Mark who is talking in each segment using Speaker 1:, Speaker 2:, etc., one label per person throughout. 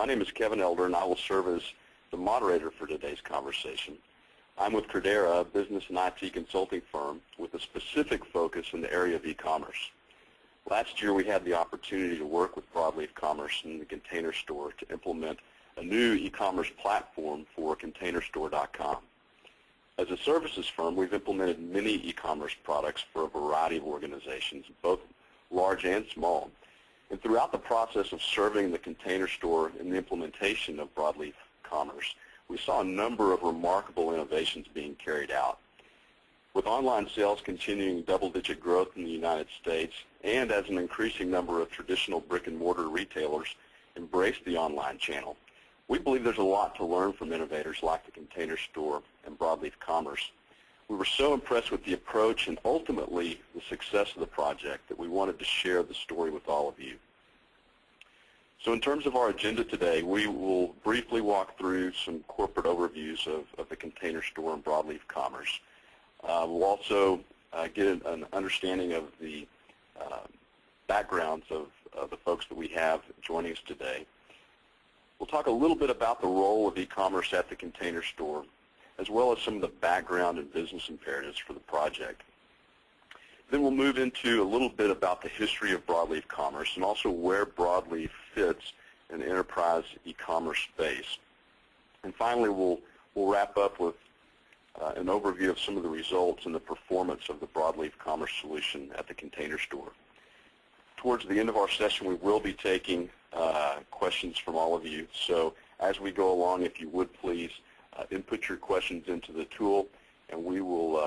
Speaker 1: My name is Kevin Elder, and I will serve as the moderator for today's conversation. I'm with Credera, a business and IT consulting firm with a specific focus in the area of e-commerce. Last year, we had the opportunity to work with Broadleaf Commerce in the Container Store to implement a new e-commerce platform for ContainerStore.com. As a services firm, we've implemented many e-commerce products for a variety of organizations, both large and small. And throughout the process of serving the Container Store and the implementation of Broadleaf Commerce, we saw a number of remarkable innovations being carried out. With online sales continuing double-digit growth in the United States, and as an increasing number of traditional brick-and-mortar retailers embrace the online channel, we believe there's a lot to learn from innovators like the Container Store and Broadleaf Commerce. We were so impressed with the approach and ultimately the success of the project that we wanted to share the story with all of you. So in terms of our agenda today, we will briefly walk through some corporate overviews of the Container Store and Broadleaf Commerce. We'll also get an understanding of the backgrounds of the folks that we have joining us today. We'll talk a little bit about the role of e-commerce at the Container Store, as well as some of the background and business imperatives for the project. Then we'll move into a little bit about the history of Broadleaf Commerce and also where Broadleaf fits in the enterprise e-commerce space. And finally, we'll wrap up with an overview of some of the results and the performance of the Broadleaf Commerce solution at the Container Store. Towards the end of our session, we will be taking questions from all of you. So as we go along, if you would please input your questions into the tool, and we will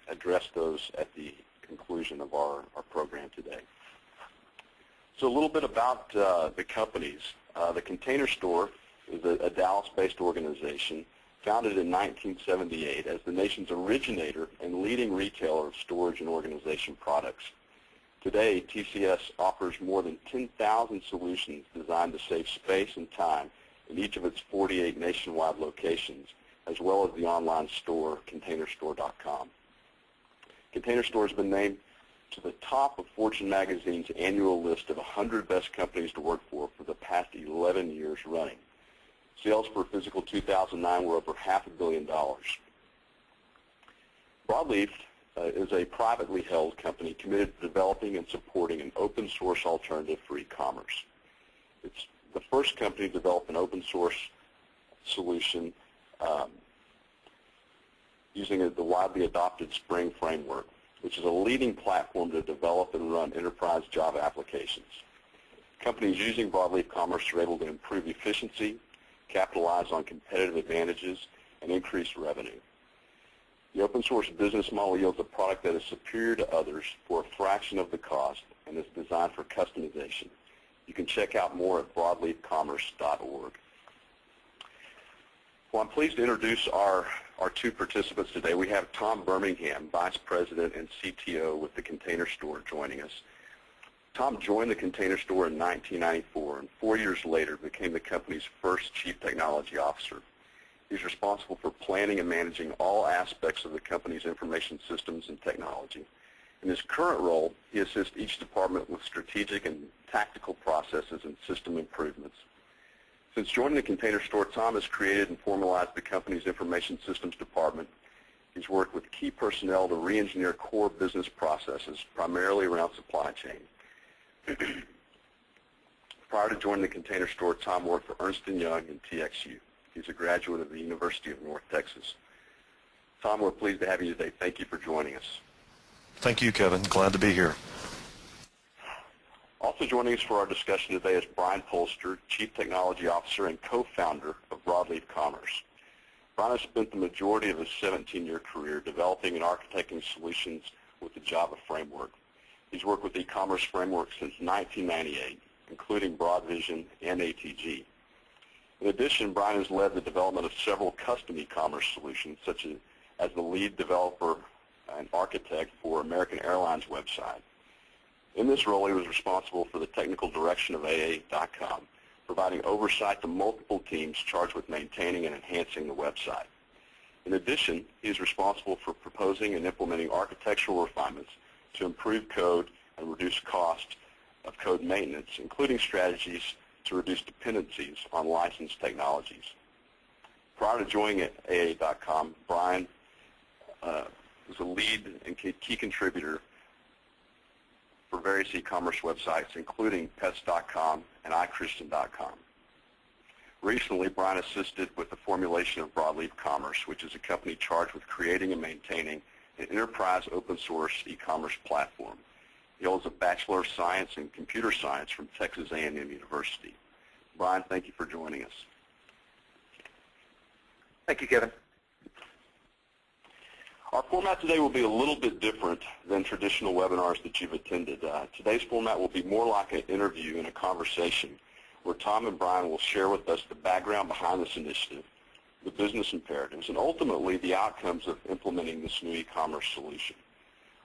Speaker 1: address those at the conclusion of our program today. So a little bit about the companies. The Container Store is a Dallas-based organization founded in 1978 as the nation's originator and leading retailer of storage and organization products. Today, TCS offers more than 10,000 solutions designed to save space and time in each of its 48 nationwide locations, as well as the online store, ContainerStore.com. Container Store has been named to the top of Fortune magazine's annual list of 100 best companies to work for the past 11 years running. Sales for fiscal 2009 were over $500 million. Broadleaf is a privately held company committed to developing and supporting an open source alternative for e-commerce. It's the first company to develop an open source solution using the widely adopted Spring framework, which is a leading platform to develop and run enterprise Java applications. Companies using Broadleaf Commerce are able to improve efficiency, capitalize on competitive advantages, and increase revenue. The open source business model yields a product that is superior to others for a fraction of the cost and is designed for customization. You can check out more at broadleafcommerce.org. Well, I'm pleased to introduce our two participants today. We have Tom Birmingham, Vice President and CTO with the Container Store, joining us. Tom joined the Container Store in 1994 and 4 years later became the company's first Chief Technology Officer. He's responsible for planning and managing all aspects of the company's information systems and technology. In his current role, he assists each department with strategic and tactical processes and system improvements. Since joining the Container Store, Tom has created and formalized the company's information systems department. He's worked with key personnel to re-engineer core business processes, primarily around supply chain. Prior to joining the Container Store, Tom worked for Ernst & Young and TXU. He's a graduate of the University of North Texas. Tom, we're pleased to have you today. Thank you for joining us.
Speaker 2: Thank you, Kevin. Glad to be here.
Speaker 1: Also joining us for our discussion today is Brian Polster, Chief Technology Officer and co-founder of Broadleaf Commerce. Brian has spent the majority of his 17-year career developing and architecting solutions with the Java framework. He's worked with e-commerce frameworks since 1998, including BroadVision and ATG. In addition, Brian has led the development of several custom e-commerce solutions, such as the lead developer and architect for American Airlines website. In this role, he was responsible for the technical direction of AA.com, providing oversight to multiple teams charged with maintaining and enhancing the website. In addition, he is responsible for proposing and implementing architectural refinements to improve code and reduce cost of code maintenance, including strategies to reduce dependencies on licensed technologies. Prior to joining AA.com, Brian was a lead and key contributor for various e-commerce websites, including Pets.com and iChristian.com. Recently, Brian assisted with the formulation of Broadleaf Commerce, which is a company charged with creating and maintaining an enterprise open-source e-commerce platform. He holds a Bachelor of Science in Computer Science from Texas A&M University. Brian, thank you for joining us.
Speaker 3: Thank you, Kevin.
Speaker 1: Our format today will be a little bit different than traditional webinars that you've attended. Today's format will be more like an interview and a conversation where Tom and Brian will share with us the background behind this initiative, the business imperatives, and ultimately the outcomes of implementing this new e-commerce solution.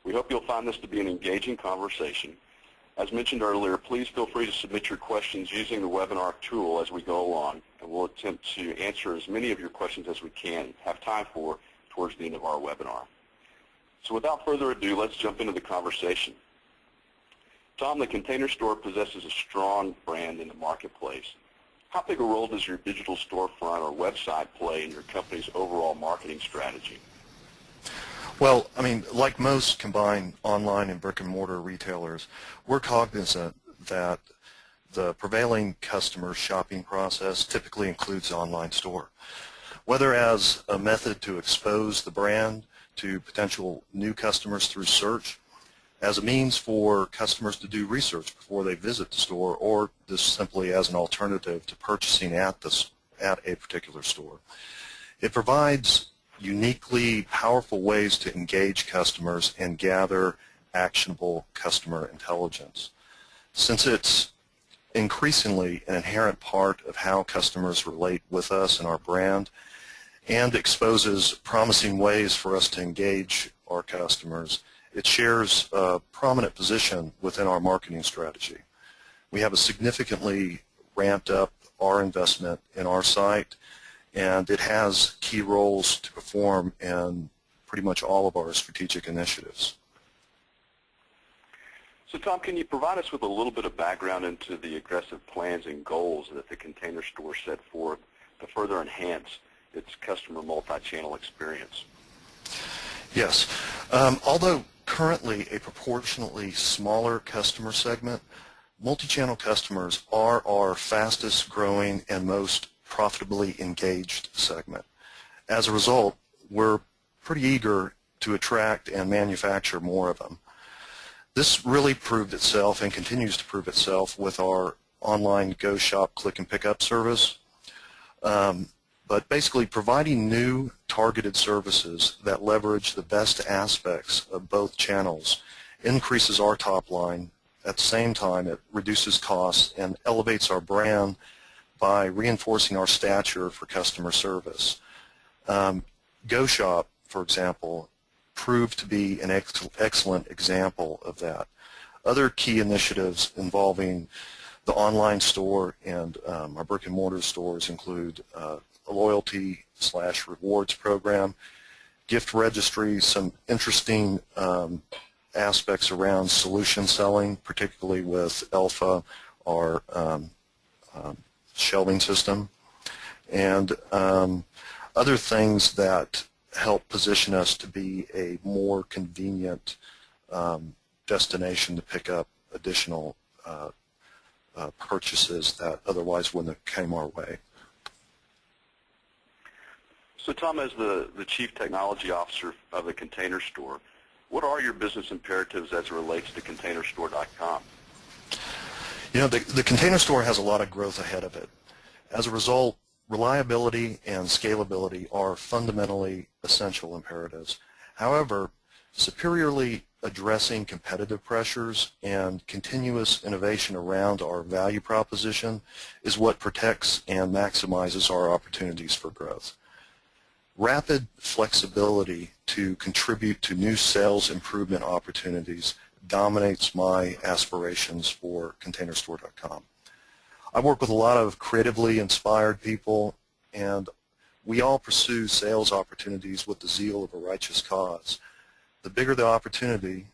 Speaker 1: We hope you'll find this to be an engaging conversation. As mentioned earlier, please feel free to submit your questions using the webinar tool as we go along, and we'll attempt to answer as many of your questions as we can have time for towards the end of our webinar. So without further ado, let's jump into the conversation. Tom, the Container Store possesses a strong brand in the marketplace. How big a role does your digital storefront or website play in your company's overall marketing strategy?
Speaker 2: Well, I mean, like most combined online and brick-and-mortar retailers, we're cognizant that the prevailing customer shopping process typically includes an online store. Whether as a method to expose the brand to potential new customers through search, as a means for customers to do research before they visit the store, or just simply as an alternative to purchasing at a particular store. It provides uniquely powerful ways to engage customers and gather actionable customer intelligence. Since it's increasingly an inherent part of how customers relate with us and our brand, and exposes promising ways for us to engage our customers, it shares a prominent position within our marketing strategy. We have a significantly ramped up our investment in our site, and it has key roles to perform in pretty much all of our strategic initiatives.
Speaker 1: So Tom, can you provide us with a little bit of background into the aggressive plans and goals that the Container Store set forth to further enhance its customer multi-channel experience?
Speaker 2: Yes. Although currently a proportionately smaller customer segment, multi-channel customers are our fastest growing and most profitably engaged segment. As a result, we're pretty eager to attract and manufacture more of them. This really proved itself and continues to prove itself with our online Go Shop click and pick up service. But basically providing new targeted services that leverage the best aspects of both channels increases our top line. At the same time, it reduces costs and elevates our brand by reinforcing our stature for customer service. Go Shop, for example, proved to be an excellent example of that. Other key initiatives involving the online store and our brick-and-mortar stores include a loyalty/rewards program, gift registry, some interesting aspects around solution selling, particularly with Alpha, our shelving system, and other things that help position us to be a more convenient destination to pick up additional purchases that otherwise wouldn't have came our way.
Speaker 1: So Tom, as the Chief Technology Officer of the Container Store, what are your business imperatives as it relates to ContainerStore.com?
Speaker 2: You know, the Container Store has a lot of growth ahead of it. As a result, reliability and scalability are fundamentally essential imperatives. However, superiorly addressing competitive pressures and continuous innovation around our value proposition is what protects and maximizes our opportunities for growth. Rapid flexibility to contribute to new sales improvement opportunities dominates my aspirations for ContainerStore.com. I work with a lot of creatively inspired people, and we all pursue sales opportunities with the zeal of a righteous cause. The bigger the opportunity,